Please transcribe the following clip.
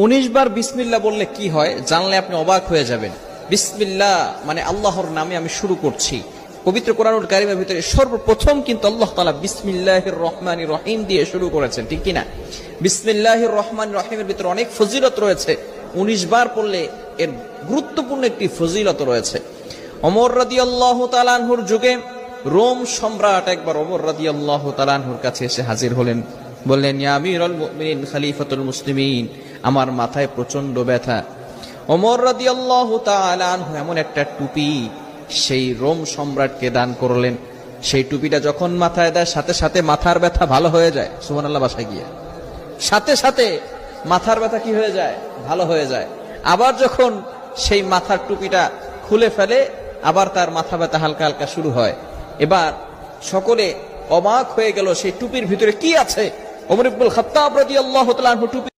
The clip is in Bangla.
19 বার বিসমিল্লাহ বললে কি হয় জানলে আপনি অবাক হয়ে যাবেন। বিসমিল্লাহ মানে আল্লাহর নামে আমি শুরু করছি। পবিত্র কোরআনুল কারীমের ভিতরে সর্বপ্রথম কিন্তু আল্লাহ তাআলা বিসমিল্লাহির রহমানির রহিম দিয়ে শুরু করেছেন, ঠিক কি না? বিসমিল্লাহির রহমানির রহিমের ভিতরে অনেক ফজিলত রয়েছে। 19 বার পড়লে এর গুরুত্বপূর্ণ একটি ফজিলত রয়েছে। ওমর রাদিয়াল্লাহু তাআলা আনহুর যুগে রোম সম্রাট একবার ওমর রাদিয়াল্লাহু তাআলা আনহুর কাছে এসে হাজির হলেন। বললেন, ইয়া আমিরুল মুমিনিন খলিফাতুল মুসলিমিন, আমার মাথায় প্রচন্ড ব্যথা। ওমর রাদিয়াল্লাহু তাআলা আনহু এমন একটা টুপি সেই রোম সম্রাটকে দান করলেন। সেই টুপিটা যখন মাথায় দেয় সাথে সাথে মাথার ব্যথা ভালো হয়ে যায়। সুবহানাল্লাহ, বাসায় গিয়ে সাথে সাথে মাথার ব্যথা কি হয়ে যায়? ভালো হয়ে যায়। আবার যখন সেই মাথার টুপিটা খুলে ফেলে আবার তার মাথা ব্যথা হালকা হালকা শুরু হয়। এবার সকলে অবাক হয়ে গেল সেই টুপির ভিতরে কি আছে। ওমর ইবনুল খাত্তাব রাদিয়াল্লাহু তাআলা আনহু টুপি